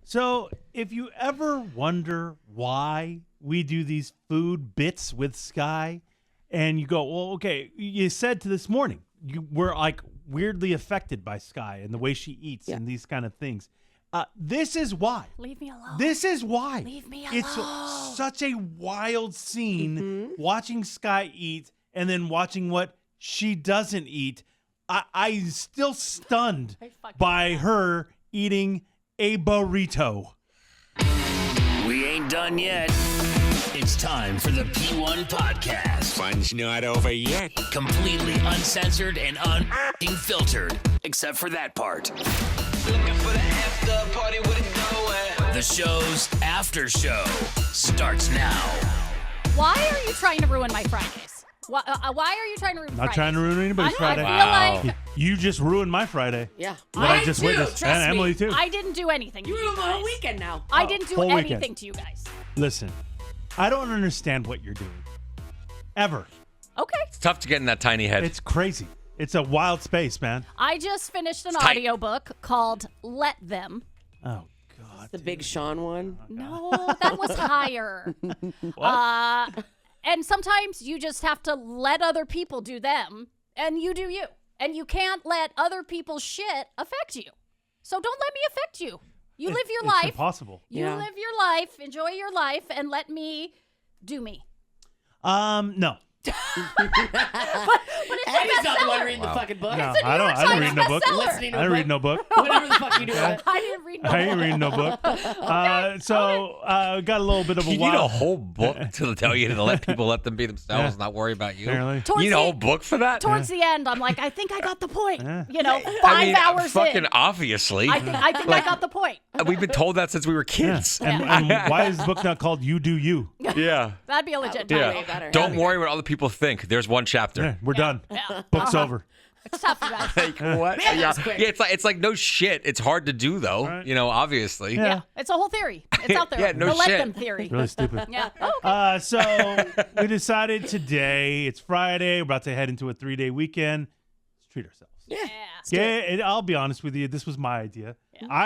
So if you ever wonder why we do these food bits with Sky, and you go, well, okay, you said to this morning, you were like weirdly affected by Sky and the way she eats and these kind of things. This is why. Leave me alone. This is why. Leave me alone. It's such a wild scene watching Sky eat and then watching what she doesn't eat. I'm still stunned by her eating a burrito. We ain't done yet. It's time for the P1 podcast. Fun's not over yet. Completely uncensored and unfiltered, except for that part. Looking for the after party with it going. The show's after show starts now. Why are you trying to ruin my Fridays? Why are you trying to ruin Not trying to ruin anybody's Friday. I feel like You just ruined my Friday. Yeah. What I just witnessed. Trust And me. Emily, too. I didn't do anything to You you ruined the whole guys. weekend now. I didn't do whole anything weekend. to you guys. Listen, I don't understand what you're doing. Ever. Okay. It's tough to get in that tiny head. It's crazy. It's a wild space, man. I just finished an tight. audiobook called Let Them. Oh, God. The Big Sean one. No, that was higher. And sometimes you just have to let other people do them, and you do you. And you can't let other people's shit affect you. So don't let me affect you. You live your life. It's impossible. You live your life, enjoy your life, and let me do me. No. But it's Eddie's a not the one bestseller. reading the fucking book. No, It's a New I York didn't read Times no book. bestseller. Listening to I a didn't read no book. Whatever the fuck you do. I didn't read no I ain't reading no book. Got a little bit of a you need wild. a whole book to tell you to let people let them be themselves, Yeah. not worry about you. Apparently. Towards You need a the- whole book for that? Towards the end, I'm like, I think I got the point. Yeah. You know, I mean, hours fucking in. obviously. I think I got the point. We've been told that since we were Yeah. kids. And why is the book not called You Do You? Yeah. That'd be a legit Yeah. title. Way better. Don't worry what other people think. There's one chapter. Yeah, we're done. Yeah. Book's over. It's tough, you guys. Like, what? Man, that yeah. was quick. Yeah, it's like no shit. It's hard to do though. Right. You know, obviously. Yeah, it's a whole theory. It's out there. Yeah, no the Let shit. Them theory. Really stupid. Yeah. Oh, So we decided today, it's Friday, we're about to head into a 3-day weekend. Let's treat ourselves. Yeah. Yeah, I'll be honest with you. This was my idea. Yeah. I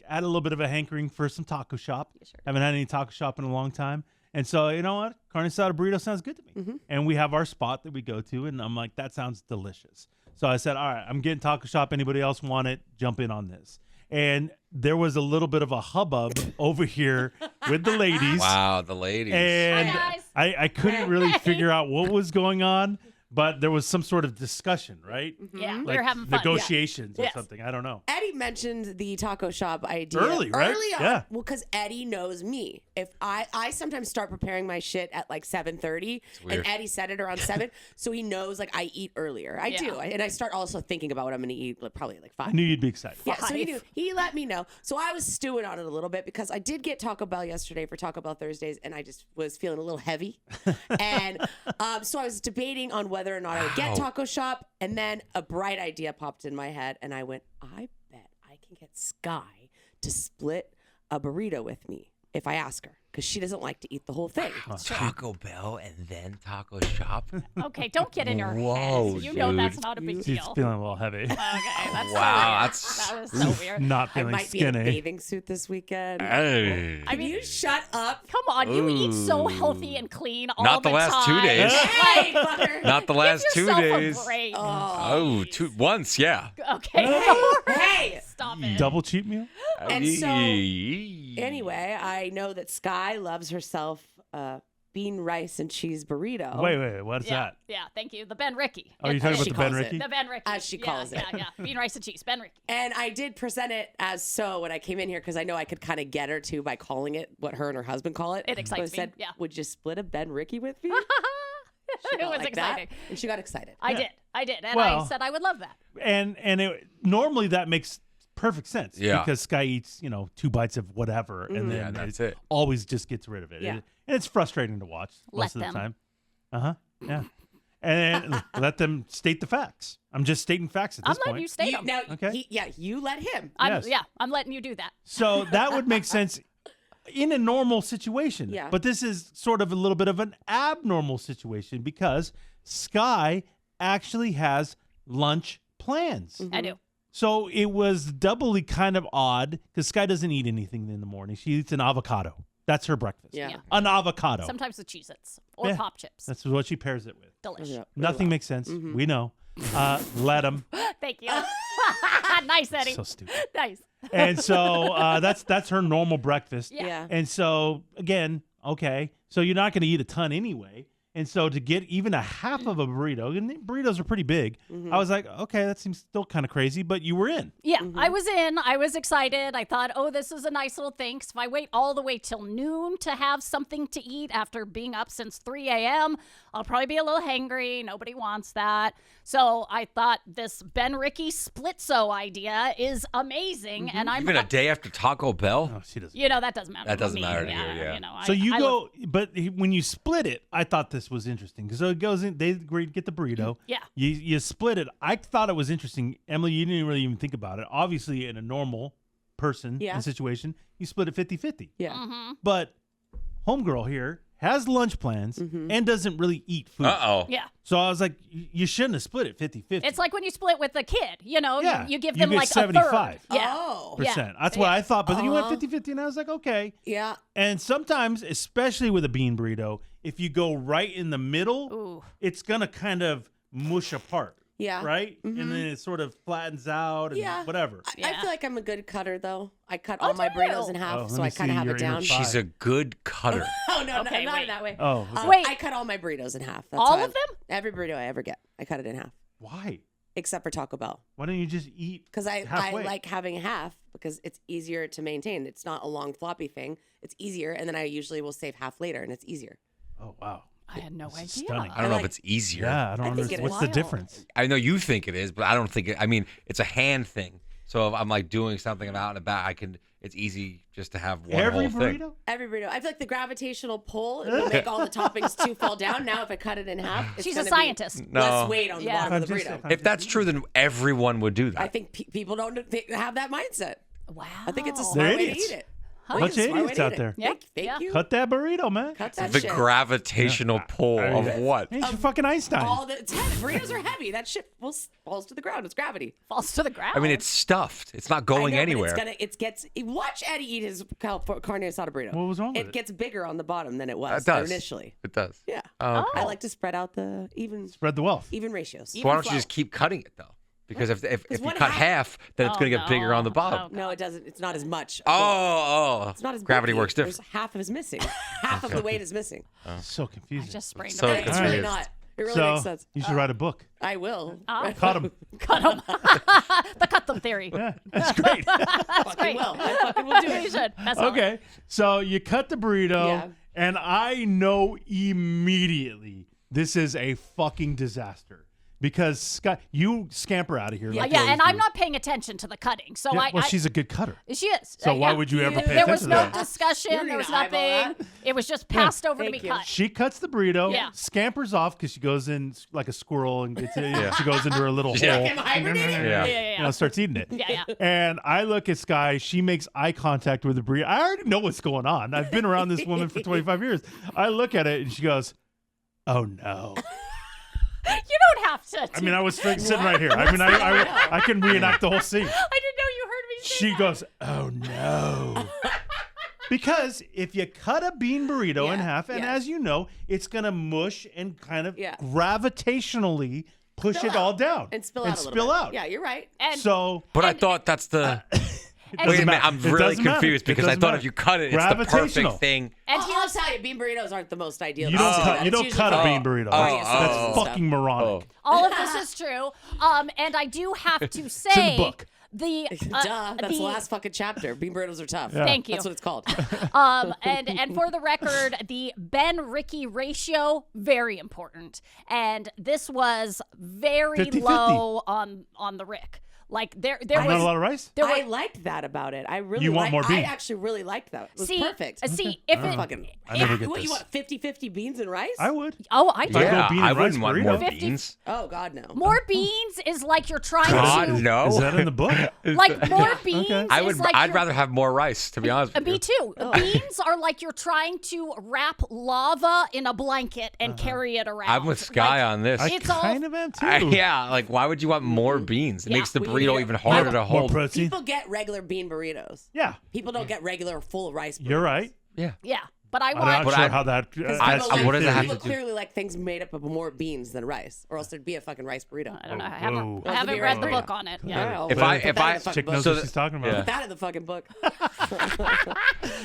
had a little bit of a hankering for some taco shop. Yeah, sure. Haven't had any taco shop in a long time. And so, you know what? Carne asada burrito sounds good to me. Mm-hmm. And we have our spot that we go to. And I'm like, that sounds delicious. So I said, all right, I'm getting taco shop. Anybody else want it? Jump in on this. And there was a little bit of a hubbub over here with the ladies. Wow, the ladies. And Hi, guys. I couldn't really figure out what was going on, but there was some sort of discussion, right? yeah. Like We were having fun. negotiations or Yes. something. I don't know. Eddie mentioned the taco shop idea Early, right? Early on. Yeah. Well, because Eddie knows me. If I sometimes start preparing my shit at like 7:30, weird. and Eddie said it around 7, so he knows like I eat earlier. I do, and I start also thinking about what I'm going to eat probably like 5. I knew you'd be excited. Yeah, so he 5. knew. He let me know. So I was stewing on it a little bit because I did get Taco Bell yesterday for Taco Bell Thursdays, and I just was feeling a little heavy. And so I was debating on whether or not I would get Taco Shop, and then a bright idea popped in my head, and I went, I bet I can get Sky to split a burrito with me if I ask her, because she doesn't like to eat the whole thing. Taco Bell and then taco shop. Okay, don't get in your Whoa, head. You know dude. that's not a big She's deal. feeling a little heavy. Okay, that's Wow, so weird. That was so weird. Not I feeling might be in a skinny. bathing suit this weekend. Hey. I mean, You shut up. come on, you eat so healthy and clean all Not the last 2 time. days. Hey, fucker. Not the last Give 2 yourself days. A break. Oh, once, yeah. Okay. Hey. Stop it. Double cheat meal? And so, anyway, I know that Sky loves herself bean, rice, and cheese burrito. Wait. What is Yeah, that? yeah, thank you. The Ben Ricky. Oh, you're talking about she the Ben calls it. Ricky? The Ben Ricky. As she calls it. Yeah. Bean, rice, and cheese. Ben Ricky. And I did present it as so when I came in here because I know I could kind of get her to by calling it what her and her husband call it. It excites So I said, me, yeah. would you split a Ben Ricky with me? She It got was like exciting. that, and she got excited. I did. And Well- I said I would love that. And normally that makes perfect sense. Yeah. Because Sky eats, 2 bites of whatever, and then Yeah, that's it. always just gets rid of it. Yeah. And it's frustrating to watch most Let of the them. time. Yeah. And let them state the facts. I'm just stating facts at I'm this letting point. you state You, them. now, Okay. you let him. Yes. I'm letting you do that. So that would make sense in a normal situation. Yeah. But this is sort of a little bit of an abnormal situation because Sky actually has lunch plans. I do. So it was doubly kind of odd because Sky doesn't eat anything in the morning. She eats an avocado. That's her breakfast. Yeah. Yeah. An avocado. Sometimes with Cheez-Its or Yeah. Pop Chips. That's what she pairs it with. Delish. Yeah. Nothing makes sense. We know. Let them. Thank you. Nice, Eddie. So stupid. Nice. And so that's her normal breakfast. Yeah. And so again, okay, so you're not going to eat a ton anyway. And so to get even a half of a burrito, and burritos are pretty big, I was like, okay, that seems still kind of crazy, but you were in. Yeah, I was in. I was excited. I thought, oh, this is a nice little thing. 'Cause if I wait all the way till noon to have something to eat after being up since 3 a.m., I'll probably be a little hangry. Nobody wants that. So I thought this Ben Ricky Splitzo idea is amazing. And I'm Even a day after Taco Bell? Oh, she doesn't. You know, that doesn't matter. That to doesn't me. matter to you, yeah. You know, So you I go, but when you split it, I thought this was interesting because so it goes in. They agreed to get the burrito. Yeah. You split it. I thought it was interesting, Emily. You didn't really even think about it. Obviously, in a normal person situation, you split it 50-50. Yeah. Mm-hmm. But homegirl here has lunch plans and doesn't really eat food. Uh-oh. Yeah. So I was like, you shouldn't have split it 50-50. It's like when you split with a kid, you know, Yeah, you give you them get like 75. a third. Yeah. Oh. percent. That's what I thought. But then you went 50-50, and I was like, okay. Yeah. And sometimes, especially with a bean burrito, if you go right in the middle, Ooh. it's going to kind of mush apart. Yeah. Right? And then it sort of flattens out and Yeah. whatever. I Yeah. feel like I'm a good cutter, though. I cut Oh, all my do you? burritos in half, Oh, let so me I kind of see have your it down. inner She's a good cutter. Oh, no, Okay, not wait. in that way. Oh, okay. Wait. I cut all my burritos in half. That's All why of them? Every burrito I ever get, I cut it in half, Why? except for Taco Bell. Why don't you just eat Because I halfway? like having half because it's easier to maintain. It's not a long floppy thing. It's easier, and then I usually will save half later, and it's easier. Oh, wow. I had no idea. Stunning. I don't know like- if it's easier. Yeah, I don't I think understand. it What's is. the Wild. difference? I know you think it is, but I don't think it. I mean, it's a hand thing. So if I'm like doing something, I'm out and about, it's easy just to have one Every whole thing. burrito? Every burrito. I feel like the gravitational pull it will make all the toppings too fall down. Now, if I cut it in half, it's She's a gonna be scientist. No. less weight on the Yeah. bottom of the I'm just- burrito. I'm If that's true, then everyone would do that. I think people don't have that mindset. Wow. I think it's a They're smart way to idiots. eat it. Huh? I think Bunch it's a of smart way idiots to out eat it. there. Yeah. Thank Yeah. you. Cut that burrito, man. Cut that the shit. gravitational pull of what? Hey, you're fucking Einstein. It's heavy. Burritos are heavy. That shit falls to the ground. It's gravity. Falls to the ground. I mean, it's stuffed. It's not going I know, but anywhere. It gets. Watch Eddie eat his carne asada burrito. What was wrong with It it? gets bigger on the bottom than it was It does. initially. It does. Yeah. Oh, okay. I like to spread out the even Spread the wealth. ratios. So why don't you just keep cutting it though? Because if you one cut half- half, then it's Oh, going to get bigger on the no. bottom. No, it doesn't. It's not as much. Oh, It's not as gravity bulky. works different. There's half of is missing. Half of the weight is missing. So I confusing. just sprained So a It's leg. really confused. not. It really so makes sense. you should write a book. I will. Cut them. Cut them. The cut them theory. Yeah, that's great. fucking great. will. I fucking will do You it. should. That's all. Okay, so you cut the burrito, Yeah. and I know immediately this is a fucking disaster because Scott, you scamper out of here. Like you Yeah, and always I'm do. not paying attention to the cutting. So Yeah, I she's a good cutter. she is. So why yeah. would you ever pay There was attention no to that? discussion. You don't There need was to eyeball nothing. It was just passed over to be Thank you. cut. She cuts the burrito, Yeah. scampers off because she goes in like a squirrel and gets she goes into her little Yeah. hole. Am I hibernating? Yeah. Yeah. You know, starts eating it. Yeah. And I look at Sky. She makes eye contact with the burrito. I already know what's going on. I've been around this woman for 25 years. I look at it and she goes, "Oh no." You don't have to. I mean, I was sitting right here. I mean, I can reenact the whole scene. I didn't know you heard me say She that. goes, "Oh no." Because if you cut a bean burrito in Yeah, half, and yeah. as you know, it's going to mush and kind of Yeah. gravitationally push Spill it all out. down. And spill out a little bit. out. Yeah, you're right. And So But I thought that's the. and Wait a doesn't minute, matter. I'm It really doesn't matter. confused It because I doesn't thought matter. if you cut it, it's the Gravitational. perfect thing. and I'll tell you, bean burritos aren't the most ideal. you Don't don't do cut, that. you It's don't usually cut a the- bean burrito. Oh, That's oh, fucking moronic. all of this is true. And I do have to say It's in the book. the Duh, that's the last fucking chapter. Bean burritos are tough. Yeah. Thank you. That's what it's called. And for the record, the Ben Ricky ratio very important, and this was very 50-50. low on the Rick. Like there Not was a lot of rice? there I were liked that about it. I really You want more I bean? actually really liked that. It was see perfect. see if it Fucking, I never get what, this. you want 50-50 beans and rice? I would. I If I do. go Yeah, bean I and wouldn't rice want more burrito. 50 beans. Oh, God, no. More beans is like you're trying God, to no. Is that in the book? like more beans. I is like I'd you're- rather have more rice, to be honest with you. Me too. Beans are like you're trying to wrap lava in a blanket and carry it around. I'm with Sky Like, on this. I It's all- kind of am too. Yeah, like why would you want more beans? It Yeah. makes the We burrito burrito even harder to More hold. protein. People get regular bean burritos. Yeah, People don't get regular full rice burritos. you're right. Yeah. Yeah, but I I'm want. not But sure I- how that. what does it have People to do? clearly like things made up of more beans than rice, or else there'd be a fucking rice burrito. I don't know. I Whoa. haven't read the book on it. Yeah. Yeah, If well, I- put if that in I- the fucking Chick book. knows So what the- she's talking about. yeah. Put that in the fucking book.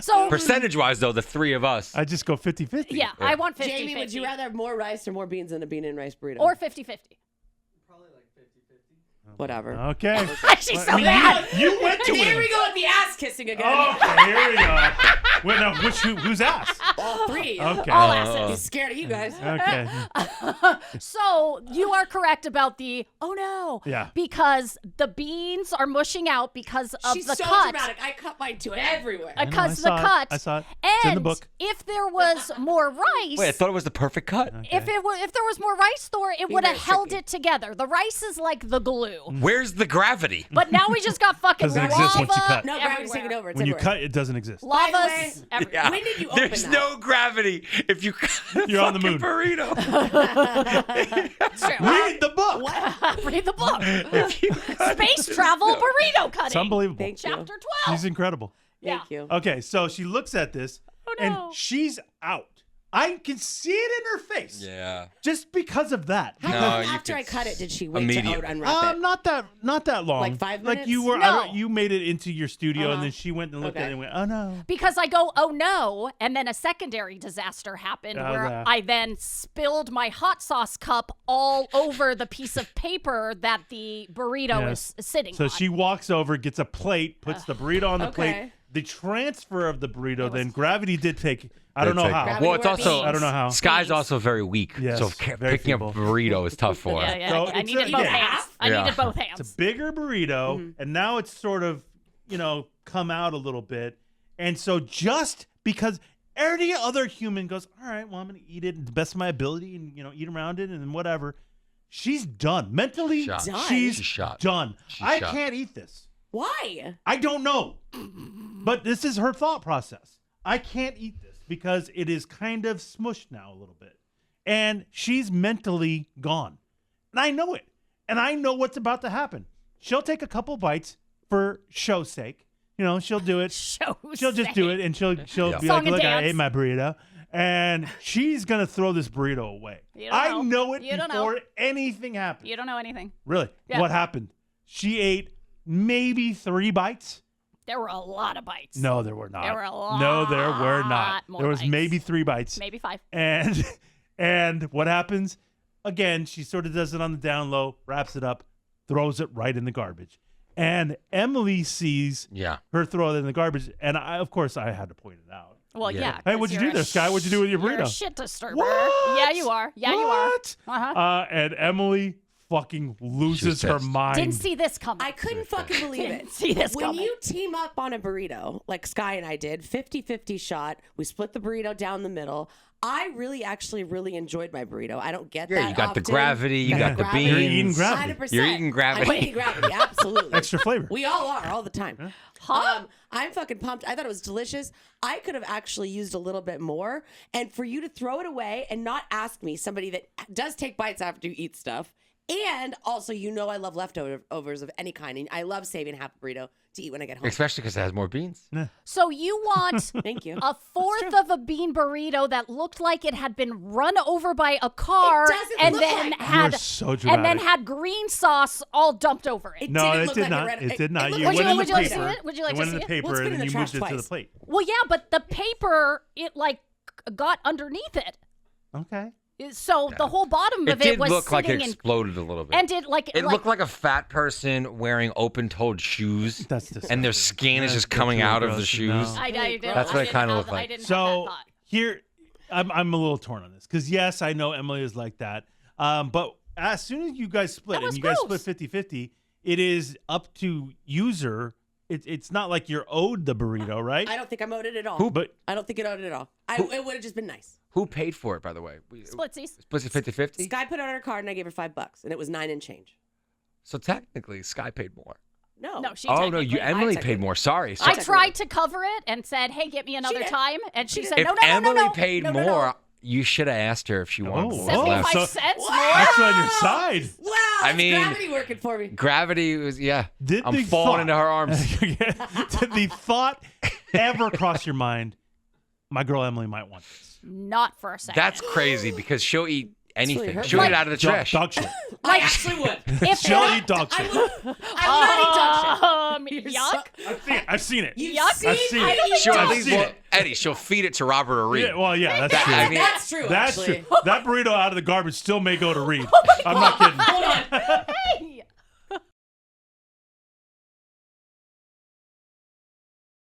So Percentage wise, though, the three of us. I just go 50-50. yeah, I want 50-50. Jamie, would you rather have more rice or more beans in a bean and rice burrito? or 50-50? whatever. Okay. She's I so mean, mad. you went to Here it. we go with the ass kissing again. Okay, here we go. Wait, no, who's ass? All three. Okay. All He's asses. scared of you guys. Okay. So you are correct about the no. Yeah. Because the beans are mushing out because of She's the so cut. dramatic. I cut mine too everywhere. I know, Because I the saw it. cut. I saw it. And It's in the book. if there was more rice, Wait, I thought it was the perfect cut. if there was more rice, Thor, it would have very held tricky. it together. The rice is like the glue. Where's the gravity? But now we just got fucking Doesn't lava exist once you cut. No, gravity's taking over. It's When you everywhere. cut, it doesn't exist. By the Lava's way, everywhere. Yeah. When did you open There's that? no gravity if you cut a You're on the fucking moon. burrito. It's true. Read the book. Read the book. If you cut- Space travel burrito cutting. It's unbelievable. Thank you. Chapter 12. She's incredible. Yeah. Thank you. Okay, so she looks at this, Oh, no. and she's out. I can see it in her face. Yeah. Just because of that. How No, long you after could I cut it did she wait to immediately. unwrap it? Not that long. Like 5 Like you minutes? were, No. you made it into your studio, Uh-huh. and then she went and looked at Okay. it and went, "Oh no." Because I go, oh no, and then a secondary disaster happened Oh, where yeah. I then spilled my hot sauce cup all over the piece of paper that the burrito Yes. is sitting So on. she walks over, gets a plate, puts the burrito on the plate. Okay. The transfer of the burrito, then gravity did take. I don't know how. Gravity Well, it's where also beans. I don't know how. Sky's also very weak, Yes, so very picking feeble. up burrito is tough for her. yeah, So I it's needed a- both yeah. hands. I Yeah. needed both It's hands. a bigger burrito, Mm-hmm. and now it's sort of, come out a little bit. And so just because any other human goes, all right, well, I'm going to eat it to the best of my ability and, eat around it and then whatever. She's done. Mentally, Shot. Done? she's She's shot. done. She's I shot. can't eat this. Why? I don't know. But this is her thought process. I can't eat this because it is kind of smushed now a little bit. And she's mentally gone. And I know it. And I know what's about to happen. She'll take a couple bites for show's sake. She'll do it. She'll just do it and she'll Yeah. be Song like, and look, I dance. ate my burrito. And she's going to throw this burrito away. You don't I know. know it You don't know. before anything happens. You don't know anything. Really? Yeah. What happened? She ate maybe 3 bites. There were a lot of bites. No, there were not. There were a No, there were not. lot more There was bites. maybe 3 bites. Maybe 5. And what happens? Again, she sort of does it on the down low, wraps it up, throws it right in the garbage. And Emily sees Yeah. her throw it in the garbage, and of course I had to point it out. Well, Yeah. yeah. Hey, what'd you do there, Sky? What'd you do with your You're a burrito? shit disturber. What? Yeah, you are. Yeah, you are. What? Uh-huh. And Emily fucking loses her pissed. mind. Didn't see this coming. I couldn't fucking believe it. Didn't see this when coming. you team up on a burrito, like Sky and I did, 50-50 shot, we split the burrito down the middle. I actually really enjoyed my burrito. I don't get that Yeah, you got the often. gravity, you got the You're eating beans. gravity. 100%. You're eating gravity. I'm eating gravity, absolutely. Extra flavor. We all are, all the time. Huh? I'm fucking pumped. I thought it was delicious. I could have actually used a little bit more. And for you to throw it away and not ask me, somebody that does take bites after you eat stuff, and also, I love leftovers of any kind. And I love saving half a burrito to eat when I get home. Especially because it has more beans. So you want Thank you. a fourth of a bean burrito that looked like it had been run over by a car It doesn't and look then like- had You're so and then dramatic. had green sauce all dumped over it. It No, didn't it look did like not. red- It did not. looked You like went in the would you like to paper. see it? Would you like It to went see in the it? paper Well, it's been and in then the you moved trash it to the twice. plate. Well, yeah, but the paper it got underneath it. Okay. So the whole bottom It of it did was look like it sitting in exploded a little bit. and it It looked like a fat person wearing open-toed shoes, That's disgusting. and their skin is That's just coming really out of the gross. shoes. No. I didn't, That's what I it kinda didn't looked have- like. I didn't have So that thought. here, I'm a little torn on this because yes, I know Emily is like that. But as soon as you guys split That was and you guys gross. split 50-50, it is up to user. It's not like you're owed the burrito, right? I don't think I'm owed it at all. Who- But I don't think it owed it at all. It would have just been nice. Who paid for it, by the way? Splitsies. Split it 50-50? Sky put it on her card and I gave her $5 and it was 9 and change. So technically, Sky paid more. No. No, she Oh, no, you technically- Emily technically- paid more. Sorry. I sorry. tried to cover it and said, "Hey, get me another did. time," and she said, If "No, Emily no. paid No, no, more, no. you should have asked her if she wanted Oh, more. oh. 75 so- cents more." that's on your side. Wow. How's mean, gravity working for me? Gravity was, yeah. Did I'm the falling thought- into her arms. Did the thought ever cross your mind? My girl Emily might want this. Not for a second. That's crazy because she'll eat anything. hurtful. She'll eat it out of the trash. Dog shit. I actually would. if She'll that- eat dog shit. I would eat dog shit. Yuck. I've seen it. You've Yuck. seen? I've seen I it. don't think She'll I've at so. least, seen well, it. Eddie, she'll feed it to Robert or Reed. Yeah, well, yeah, that's true. I mean, That's true. That's actually. true. That burrito out of the garbage still may go to Reed. I'm not kidding. Hold on.